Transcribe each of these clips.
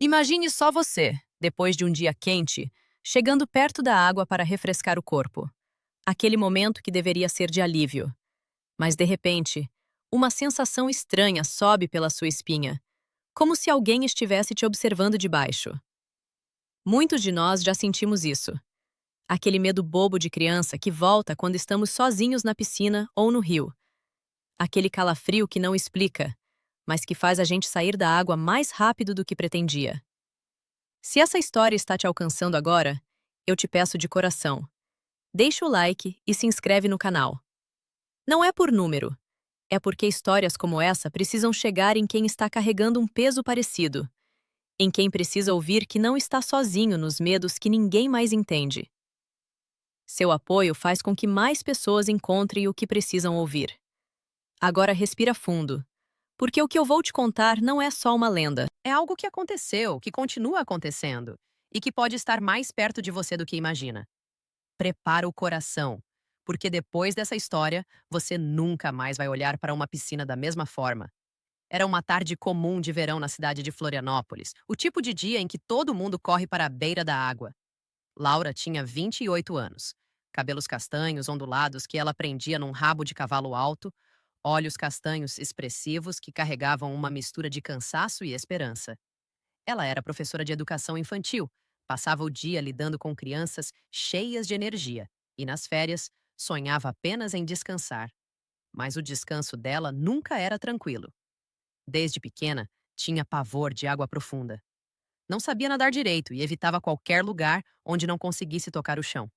Imagine só você, depois de um dia quente, chegando perto da água para refrescar o corpo. Aquele momento que deveria ser de alívio. Mas, de repente, uma sensação estranha sobe pela sua espinha, como se alguém estivesse te observando de baixo. Muitos de nós já sentimos isso. Aquele medo bobo de criança que volta quando estamos sozinhos na piscina ou no rio. Aquele calafrio que não explica, mas que faz a gente sair da água mais rápido do que pretendia. Se essa história está te alcançando agora, eu te peço de coração, deixa o like e se inscreve no canal. Não é por número, é porque histórias como essa precisam chegar em quem está carregando um peso parecido, em quem precisa ouvir que não está sozinho nos medos que ninguém mais entende. Seu apoio faz com que mais pessoas encontrem o que precisam ouvir. Agora respira fundo, porque o que eu vou te contar não é só uma lenda. É algo que aconteceu, que continua acontecendo e que pode estar mais perto de você do que imagina. Prepara o coração, porque depois dessa história, você nunca mais vai olhar para uma piscina da mesma forma. Era uma tarde comum de verão na cidade de Florianópolis, o tipo de dia em que todo mundo corre para a beira da água. Laura tinha 28 anos, cabelos castanhos ondulados que ela prendia num rabo de cavalo alto, olhos castanhos expressivos que carregavam uma mistura de cansaço e esperança. Ela era professora de educação infantil, passava o dia lidando com crianças cheias de energia e, nas férias, sonhava apenas em descansar. Mas o descanso dela nunca era tranquilo. Desde pequena, tinha pavor de água profunda. Não sabia nadar direito e evitava qualquer lugar onde não conseguisse tocar o chão.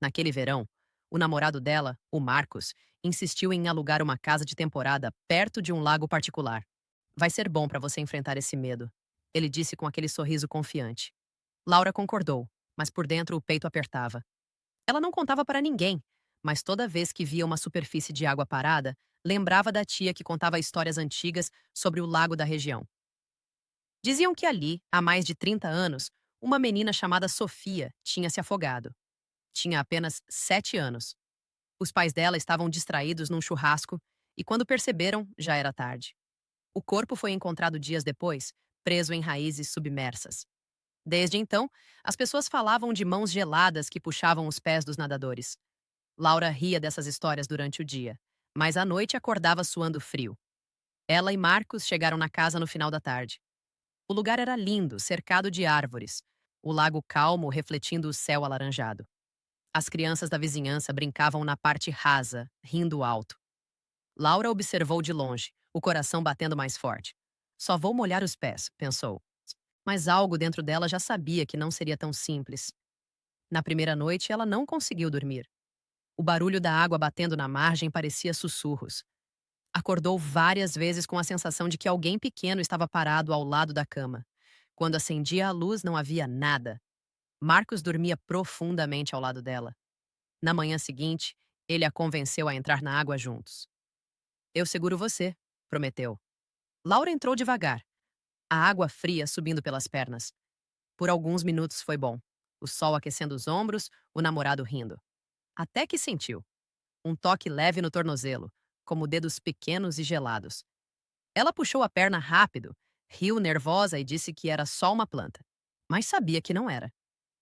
Naquele verão, o namorado dela, o Marcos, insistiu em alugar uma casa de temporada perto de um lago particular. Vai ser bom para você enfrentar esse medo, ele disse com aquele sorriso confiante. Laura concordou, mas por dentro o peito apertava. Ela não contava para ninguém, mas toda vez que via uma superfície de água parada, lembrava da tia que contava histórias antigas sobre o lago da região. Diziam que ali, há mais de 30 anos, uma menina chamada Sofia tinha se afogado. Tinha apenas 7 anos. Os pais dela estavam distraídos num churrasco e, quando perceberam, já era tarde. O corpo foi encontrado dias depois, preso em raízes submersas. Desde então, as pessoas falavam de mãos geladas que puxavam os pés dos nadadores. Laura ria dessas histórias durante o dia, mas à noite acordava suando frio. Ela e Marcos chegaram na casa no final da tarde. O lugar era lindo, cercado de árvores, o lago calmo refletindo o céu alaranjado. As crianças da vizinhança brincavam na parte rasa, rindo alto. Laura observou de longe, o coração batendo mais forte. Só vou molhar os pés, pensou. Mas algo dentro dela já sabia que não seria tão simples. Na primeira noite, ela não conseguiu dormir. O barulho da água batendo na margem parecia sussurros. Acordou várias vezes com a sensação de que alguém pequeno estava parado ao lado da cama. Quando acendia a luz, não havia nada. Marcos dormia profundamente ao lado dela. Na manhã seguinte, ele a convenceu a entrar na água juntos. Eu seguro você, prometeu. Laura entrou devagar, a água fria subindo pelas pernas. Por alguns minutos foi bom. O sol aquecendo os ombros, o namorado rindo. Até que sentiu um toque leve no tornozelo, como dedos pequenos e gelados. Ela puxou a perna rápido, riu nervosa e disse que era só uma planta. Mas sabia que não era.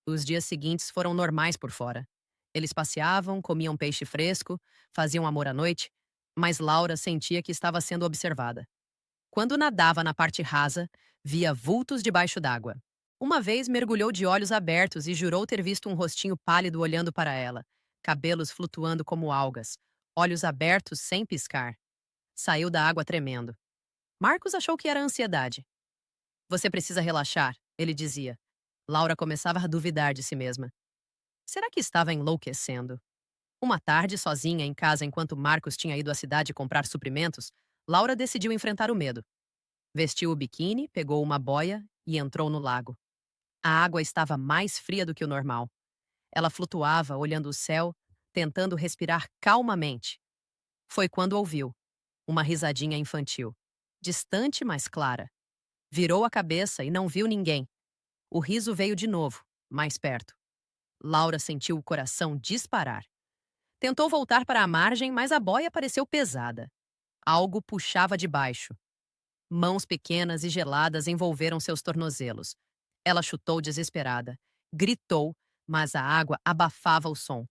Os dias seguintes foram normais por fora. Eles passeavam, comiam peixe fresco, faziam amor à noite, mas Laura sentia que estava sendo observada. Quando nadava na parte rasa, via vultos debaixo d'água. Uma vez mergulhou de olhos abertos e jurou ter visto um rostinho pálido olhando para ela, cabelos flutuando como algas, olhos abertos sem piscar. Saiu da água tremendo. Marcos achou que era ansiedade. Você precisa relaxar, ele dizia. Laura começava a duvidar de si mesma. Será que estava enlouquecendo? Uma tarde, sozinha em casa enquanto Marcos tinha ido à cidade comprar suprimentos, Laura decidiu enfrentar o medo. Vestiu o biquíni, pegou uma boia e entrou no lago. A água estava mais fria do que o normal. Ela flutuava, olhando o céu, tentando respirar calmamente. Foi quando ouviu uma risadinha infantil, distante, mas clara. Virou a cabeça e não viu ninguém. O riso veio de novo, mais perto. Laura sentiu o coração disparar. Tentou voltar para a margem, mas a boia pareceu pesada. Algo puxava de baixo. Mãos pequenas e geladas envolveram seus tornozelos. Ela chutou desesperada, gritou, mas a água abafava o som.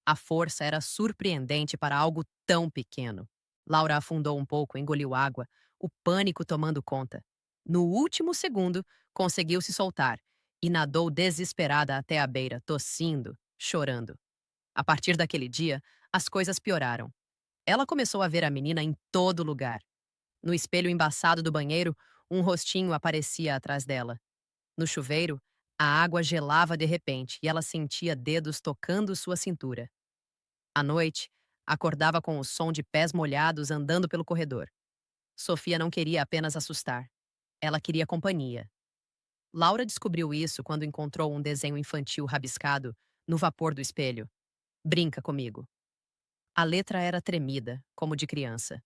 A força era surpreendente para algo tão pequeno. Laura afundou um pouco, engoliu água, o pânico tomando conta. No último segundo, conseguiu se soltar e nadou desesperada até a beira, tossindo, chorando. A partir daquele dia, as coisas pioraram. Ela começou a ver a menina em todo lugar. No espelho embaçado do banheiro, um rostinho aparecia atrás dela. No chuveiro, a água gelava de repente e ela sentia dedos tocando sua cintura. À noite, acordava com o som de pés molhados andando pelo corredor. Sofia não queria apenas assustar. Ela queria companhia. Laura descobriu isso quando encontrou um desenho infantil rabiscado no vapor do espelho. Brinca comigo. A letra era tremida, como de criança.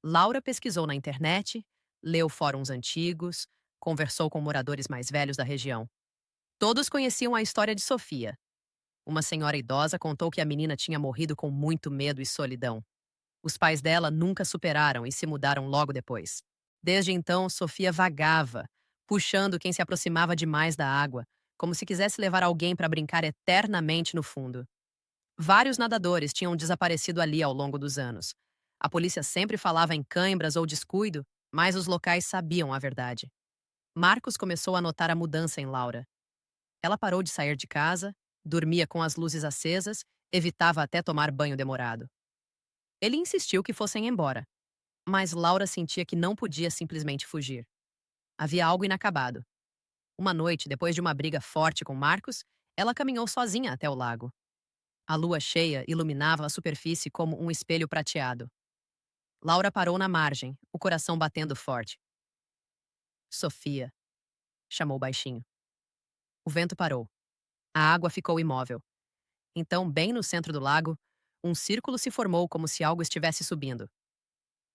Laura pesquisou na internet, leu fóruns antigos, conversou com moradores mais velhos da região. Todos conheciam a história de Sofia. Uma senhora idosa contou que a menina tinha morrido com muito medo e solidão. Os pais dela nunca superaram e se mudaram logo depois. Desde então, Sofia vagava, puxando quem se aproximava demais da água, como se quisesse levar alguém para brincar eternamente no fundo. Vários nadadores tinham desaparecido ali ao longo dos anos. A polícia sempre falava em cãibras ou descuido, mas os locais sabiam a verdade. Marcos começou a notar a mudança em Laura. Ela parou de sair de casa, dormia com as luzes acesas, evitava até tomar banho demorado. Ele insistiu que fossem embora, mas Laura sentia que não podia simplesmente fugir. Havia algo inacabado. Uma noite, depois de uma briga forte com Marcos, ela caminhou sozinha até o lago. A lua cheia iluminava a superfície como um espelho prateado. Laura parou na margem, o coração batendo forte. Sofia, chamou baixinho. O vento parou. A água ficou imóvel. Então, bem no centro do lago, um círculo se formou como se algo estivesse subindo.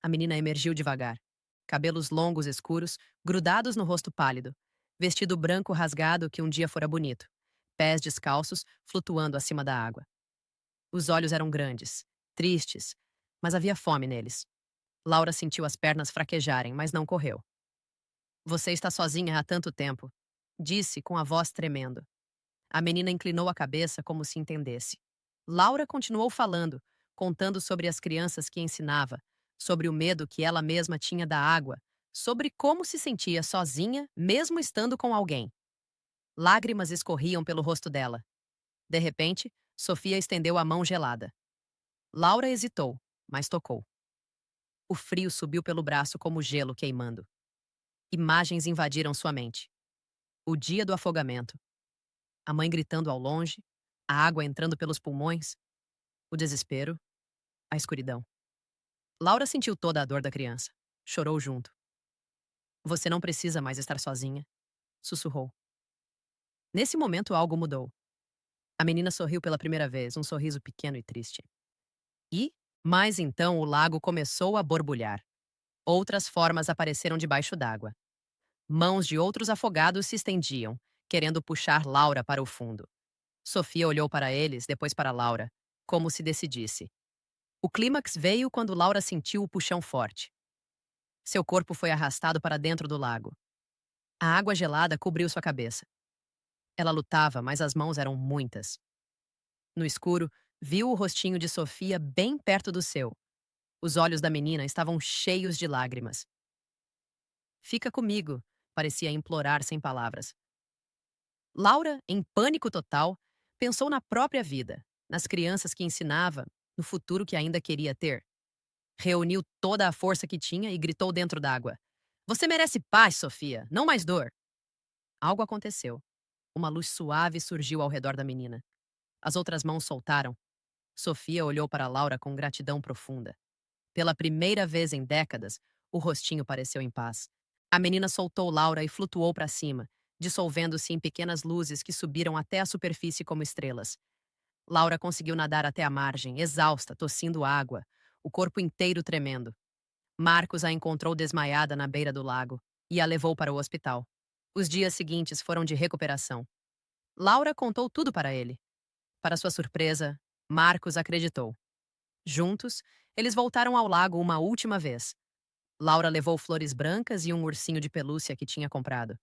A menina emergiu devagar. Cabelos longos escuros, grudados no rosto pálido. Vestido branco rasgado que um dia fora bonito. Pés descalços, flutuando acima da água. Os olhos eram grandes, tristes, mas havia fome neles. Laura sentiu as pernas fraquejarem, mas não correu. Você está sozinha há tanto tempo, disse com a voz tremendo. A menina inclinou a cabeça como se entendesse. Laura continuou falando, contando sobre as crianças que ensinava, sobre o medo que ela mesma tinha da água, sobre como se sentia sozinha, mesmo estando com alguém. Lágrimas escorriam pelo rosto dela. De repente, Sofia estendeu a mão gelada. Laura hesitou, mas tocou. O frio subiu pelo braço como gelo queimando. Imagens invadiram sua mente. O dia do afogamento. A mãe gritando ao longe, a água entrando pelos pulmões, o desespero, a escuridão. Laura sentiu toda a dor da criança. Chorou junto. Você não precisa mais estar sozinha, sussurrou. Nesse momento algo mudou. A menina sorriu pela primeira vez, um sorriso pequeno e triste. Mas então o lago começou a borbulhar. Outras formas apareceram debaixo d'água. Mãos de outros afogados se estendiam, querendo puxar Laura para o fundo. Sofia olhou para eles, depois para Laura, como se decidisse. O clímax veio quando Laura sentiu o puxão forte. Seu corpo foi arrastado para dentro do lago. A água gelada cobriu sua cabeça. Ela lutava, mas as mãos eram muitas. No escuro, viu o rostinho de Sofia bem perto do seu. Os olhos da menina estavam cheios de lágrimas. Fica comigo, parecia implorar sem palavras. Laura, em pânico total, pensou na própria vida, nas crianças que ensinava, no futuro que ainda queria ter. Reuniu toda a força que tinha e gritou dentro d'água. Você merece paz, Sofia, não mais dor. Algo aconteceu. Uma luz suave surgiu ao redor da menina. As outras mãos soltaram. Sofia olhou para Laura com gratidão profunda. Pela primeira vez em décadas, o rostinho pareceu em paz. A menina soltou Laura e flutuou para cima, dissolvendo-se em pequenas luzes que subiram até a superfície como estrelas. Laura conseguiu nadar até a margem, exausta, tossindo água, o corpo inteiro tremendo. Marcos a encontrou desmaiada na beira do lago e a levou para o hospital. Os dias seguintes foram de recuperação. Laura contou tudo para ele. Para sua surpresa, Marcos acreditou. Juntos, eles voltaram ao lago uma última vez. Laura levou flores brancas e um ursinho de pelúcia que tinha comprado.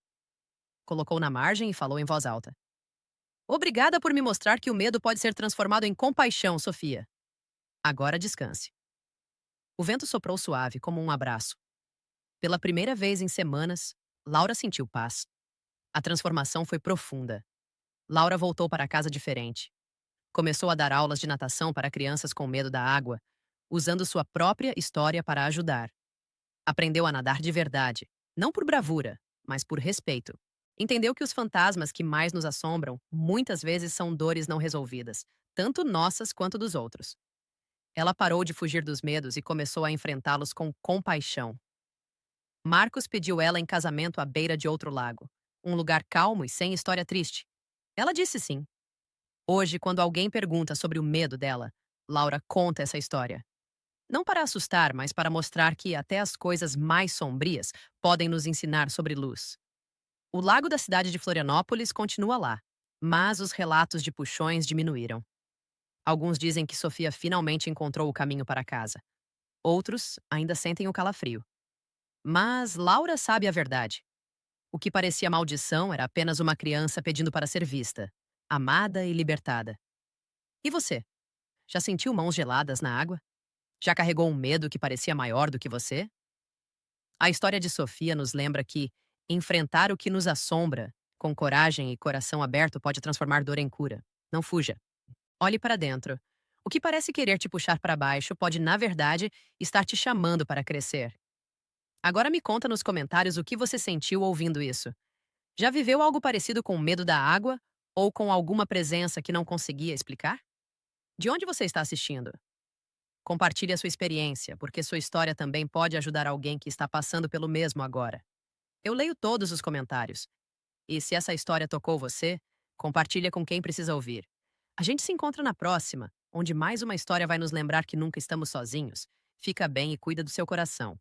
Colocou na margem e falou em voz alta. Obrigada por me mostrar que o medo pode ser transformado em compaixão, Sofia. Agora descanse. O vento soprou suave, como um abraço. Pela primeira vez em semanas, Laura sentiu paz. A transformação foi profunda. Laura voltou para casa diferente. Começou a dar aulas de natação para crianças com medo da água, usando sua própria história para ajudar. Aprendeu a nadar de verdade, não por bravura, mas por respeito. Entendeu que os fantasmas que mais nos assombram muitas vezes são dores não resolvidas, tanto nossas quanto dos outros. Ela parou de fugir dos medos e começou a enfrentá-los com compaixão. Marcos pediu ela em casamento à beira de outro lago, um lugar calmo e sem história triste. Ela disse sim. Hoje, quando alguém pergunta sobre o medo dela, Laura conta essa história. Não para assustar, mas para mostrar que até as coisas mais sombrias podem nos ensinar sobre luz. O lago da cidade de Florianópolis continua lá, mas os relatos de puxões diminuíram. Alguns dizem que Sofia finalmente encontrou o caminho para casa. Outros ainda sentem o calafrio. Mas Laura sabe a verdade. O que parecia maldição era apenas uma criança pedindo para ser vista, amada e libertada. E você? Já sentiu mãos geladas na água? Já carregou um medo que parecia maior do que você? A história de Sofia nos lembra que enfrentar o que nos assombra, com coragem e coração aberto, pode transformar dor em cura. Não fuja. Olhe para dentro. O que parece querer te puxar para baixo pode, na verdade, estar te chamando para crescer. Agora me conta nos comentários o que você sentiu ouvindo isso. Já viveu algo parecido com medo da água ou com alguma presença que não conseguia explicar? De onde você está assistindo? Compartilhe a sua experiência, porque sua história também pode ajudar alguém que está passando pelo mesmo agora. Eu leio todos os comentários. E se essa história tocou você, compartilha com quem precisa ouvir. A gente se encontra na próxima, onde mais uma história vai nos lembrar que nunca estamos sozinhos. Fica bem e cuida do seu coração.